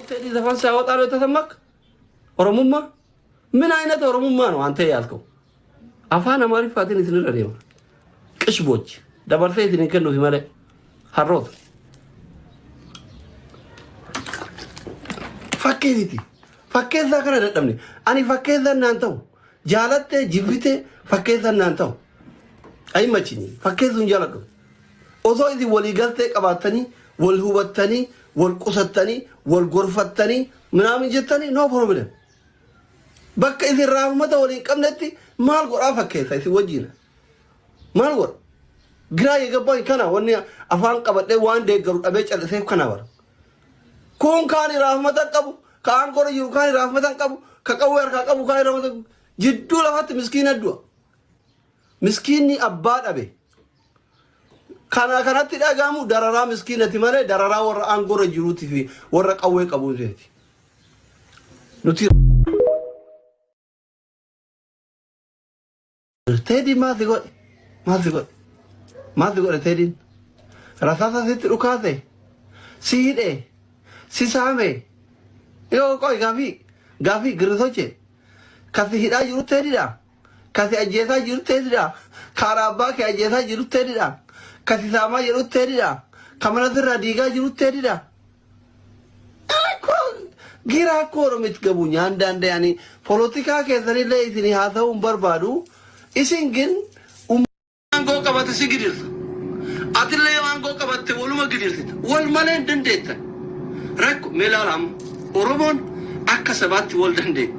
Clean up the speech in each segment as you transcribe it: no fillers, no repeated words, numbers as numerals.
ቴዲ ዘፈን ሲያወጣ ነው የተሰማክ? ኦሮሞማ ምን አይነት ኦሮሞማ ነው አንተ ያልከው? አፋን አማሪ ፋቲን ይስነረደው ቅሽቦች ደበርተ ይትንከን ነው ይመለ ሐሮት fakkeessa kana dadhabne ani fakkeessa እናንተው ጃለተ ጅብቴ fakkeessa እናንተው አይመችኝ fakkeesሱን ጃለቀ ኦዞ እዚ ወሊገልተ ቀባተኒ ወልሁበተኒ ወልቁሰተኒ ወልጎርፈተኒ ምናምን ጀተኒ ኖ ፕሮብሌም በቃ እዚ ራህመተ ወሊ ቀምነቲ ማል ጎራ fakkeessa እዚ ወጂና ማል ጎራ ግራ የገባኝ ከና ወኔ አፋን ቀበደ ዋን ደገሩ ጠበ ጨለሰ ከና ወር ኮን ካኒ ራህመተ ቀቡ ካን ጎረ ይሩ ካኒ ራህመተ ቀቡ ከቀወር ከቀቡ ካኒ ራህመተ ጅዱ ለፈት ምስኪን አዱ ምስኪኒ አባ ዳቤ ካና ካናት ዳጋሙ ደራራ ምስኪነቲ ማለ ደራራ ወር አን ጎረ ይሩቲ ፊ ወረ ቀዌ ቀቡ ዘቲ ኑቲ ቴዲ ማዝጎ ቴዲ ራሳሳ ሲት ሩካቴ ሲሂዴ ሲሳሜ ዮ ቆይ ጋፊ ግርቶቼ ካፊ ሂዳ ይሩ ቴዲዳ ካፊ አጄታ ይሩ ቴዲዳ ካራባ ከአጄታ ይሩ ቴዲዳ ካፊ ሳማ ይሩ ቴዲዳ ከመነዝራ ዲጋ ይሩ ቴዲዳ ጊራ ኮሮ ምትገቡኛ አንዳንዴ ያኔ ፖለቲካ ከዘሪ ላይ እዚህ ሀሳቡን በርባዱ ኢሲን ግን አንጎ ቀበተ ሲግድል አትለይ አንጎ ቀበተ ወሉ መግድልት ወልማለ እንደንዴት ረክ ሜላላም ኦሮሞን አከሰባት ወልደንዴት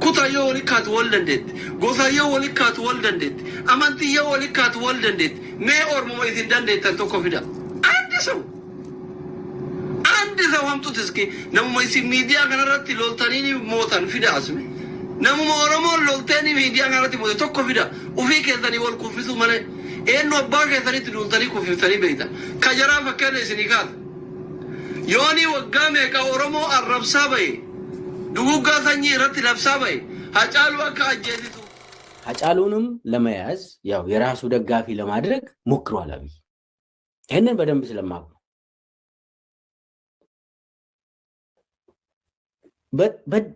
ኩታዮ ወልካት ወልደንዴት ጎሳዮ ወልካት ወልደንዴት አማንቲዮ ወልካት ወልደንዴት ሜ ኦሮሞ ይት እንደንዴት ተኮፊዳ አንድ ሰው አምጡት እስኪ ነሙ ማይሲ ሚዲያ ገነራት ሎልታኒኒ ሞታን ፊዳ አስሚ ነሙ ኦሮሞ ሎልታኒ ሚዲያ ገነራት ሞታ ተኮፊዳ ኡፊ ከዘኒ ወል ኩፊሱ ማለ ኤኖ ባገ ዘኒ ሎልታኒ ኩፊሰኒ በይታ ከጀራ ፈከለ ሲኒካት ዮኒ ወጋሜ ከኦሮሞ አረብሳ በይ ዱጉጋ ሰኝ ረት ለብሳ በይ ሀጫሉ አካጀቲቱ ሀጫሉንም ለመያዝ ያው የራሱ ደጋፊ ለማድረግ ሞክሯል አብይ። ይሄንን በደንብ ስለማውቅ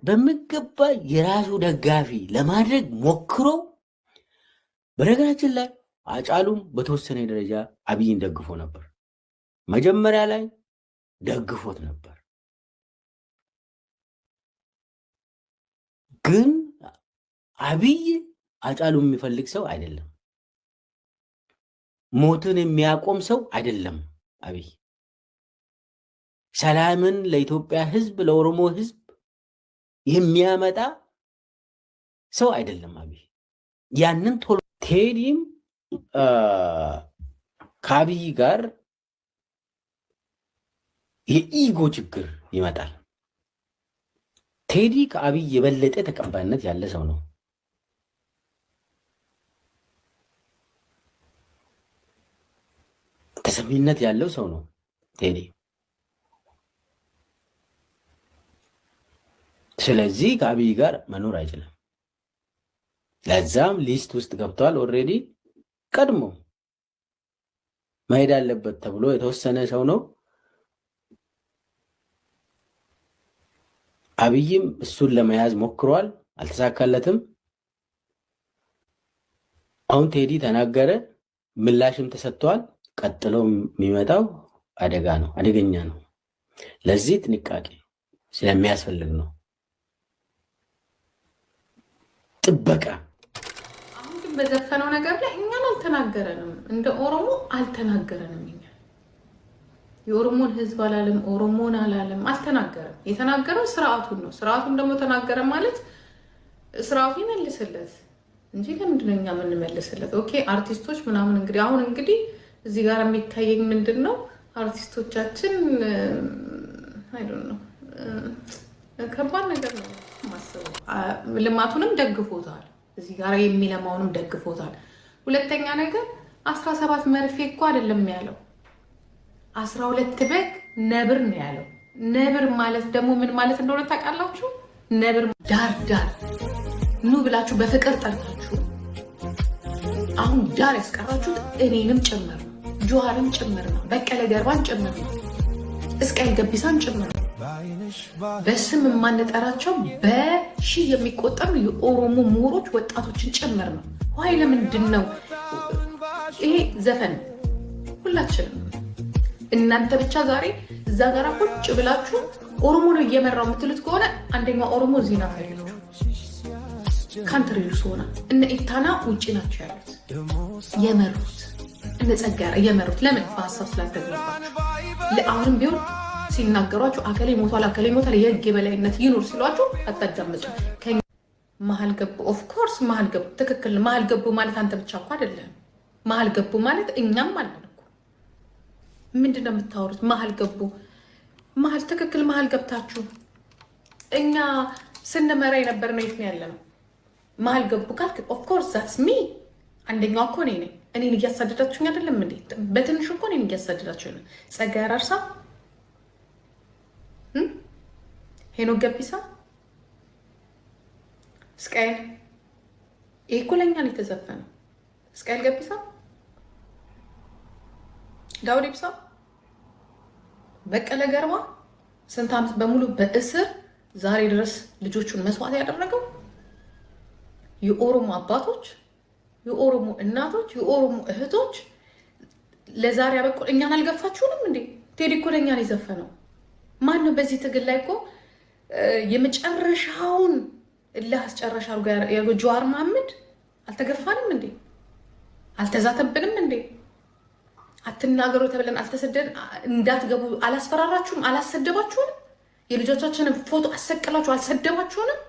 በሚገባ የራሱ ደጋፊ ለማድረግ ሞክሮ በነገራችን ላይ ሀጫሉም በተወሰነ ደረጃ አብይን ደግፎ ነበር። መጀመሪያ ላይ ደግፎት ነበር። ግን አብይ ሀጫሉ የሚፈልግ ሰው አይደለም። ሞትን የሚያቆም ሰው አይደለም። አብይ ሰላምን ለኢትዮጵያ ሕዝብ ለኦሮሞ ሕዝብ የሚያመጣ ሰው አይደለም። አብይ ያንን ቶሎ ቴዲም ከአብይ ጋር የኢጎ ችግር ይመጣል። ቴዲ ከአብይ የበለጠ ተቀባይነት ያለ ሰው ነው። ተሰሚነት ያለው ሰው ነው ቴዲ። ስለዚህ ከአብይ ጋር መኖር አይችልም። ለዛም ሊስት ውስጥ ገብቷል። ኦልሬዲ ቀድሞ መሄድ አለበት ተብሎ የተወሰነ ሰው ነው። አብይም እሱን ለመያዝ ሞክሯል፣ አልተሳካለትም። አሁን ቴዲ ተናገረ፣ ምላሽም ተሰጥቷል። ቀጥሎ የሚመጣው አደገኛ ነው። ለዚህ ጥንቃቄ ስለሚያስፈልግ ነው። ጥበቃ አሁን ግን በዘፈነው ነገር ላይ እኛን አልተናገረንም፣ እንደ ኦሮሞ አልተናገረንም። እኛ የኦሮሞን ህዝብ አላለም፣ ኦሮሞን አላለም፣ አልተናገረም። የተናገረው ስርዓቱን ነው። ስርዓቱን ደግሞ ተናገረ ማለት ስርዓቱ ይመልስለት እንጂ ለምንድን ነው እኛ የምንመልስለት? ኦኬ አርቲስቶች ምናምን እንግዲህ አሁን እንግዲህ እዚህ ጋር የሚታየኝ ምንድን ነው አርቲስቶቻችን አይ ዶንት ኖ ከባድ ነገር ነው ማሰቡ። ልማቱንም ደግፎታል፣ እዚህ ጋር የሚለማውንም ደግፎታል። ሁለተኛ ነገር 17 መርፌ እኮ አይደለም ያለው 12 በግ ነብር ነው ያለው። ነብር ማለት ደግሞ ምን ማለት እንደሆነ ታውቃላችሁ? ነብር ዳር ኑ ብላችሁ በፍቅር ጠርታችሁ አሁን ዳር ያስቀራችሁት እኔንም ጭምር ነው፣ ጆሃርም ጭምር ነው፣ በቀለ ገርባን ጭምር ነው፣ እስቃኤል ገቢሳን ጭምር ነው። በስም የማንጠራቸው በሺ የሚቆጠሩ የኦሮሞ ምሁሮች ወጣቶችን ጭምር ነው። ዋይ ለምንድን ነው ይሄ ዘፈን? ሁላችንም እናንተ ብቻ ዛሬ እዛ ጋራ ቁጭ ብላችሁ ኦሮሞ ነው እየመራው የምትሉት ከሆነ አንደኛ ኦሮሞ እዚህ ናት ያለችው ካንትሪ ዩስ ሆና እነ ኢታና ውጭ ናቸው ያሉት የመሩት እነ ጸጋራ የመሩት ለምን በሀሳብ ስላልተግባባችሁ ለአሁንም ቢሆን ሲናገሯችሁ አከሌ ሞቷል የህግ የበላይነት ይኑር ሲሏችሁ አታዳምጡ። መሀል ገቡ ኦፍ ኮርስ መሀል ገቡ ትክክል። መሀል ገቡ ማለት አንተ ብቻ እኮ አይደለም። መሀል ገቡ ማለት እኛም አለን እኮ። ምንድን ነው የምታወሩት? መሀል ገቡ መሀል ትክክል። መሀል ገብታችሁ እኛ ስንመራ የነበር ነው የት ነው ያለ ነው። መሀል ገቡ ካልክ ኦፍ ኮርስ ዛትስ ሚ አንደኛው እኮ እኔ ነኝ። እኔን እያሳደዳችሁኝ አይደለም እንዴ? በትንሹ እኮ እኔን እያሳደዳችሁ ነው። ጸጋዬ አራርሳ፣ ሄኖክ ገቢሳ፣ እስቃኤል ይሄ እኮ ለእኛ ነው የተዘፈነው። እስቃኤል ገቢሳ፣ ዳውድ ኢብሳ፣ በቀለ ገርባ ስንት ዓመት በሙሉ በእስር ዛሬ ድረስ ልጆቹን መስዋዕት ያደረገው የኦሮሞ አባቶች፣ የኦሮሞ እናቶች፣ የኦሮሞ እህቶች ለዛሬ ያበቁ። እኛን አልገፋችሁንም እንዴ? ቴዲ እኮ ለእኛ ነው የዘፈነው። ማን ነው በዚህ ትግል ላይ እኮ የመጨረሻውን እልህ አስጨረሻ አድርጎ ጀዋር መሐመድ አልተገፋንም እንዴ? አልተዛተብንም እንዴ? አትናገሩ ተብለን አልተሰደን እንዳትገቡ አላስፈራራችሁም? አላሰደባችሁንም? የልጆቻችንን ፎቶ አሰቅላችሁ አልሰደባችሁንም?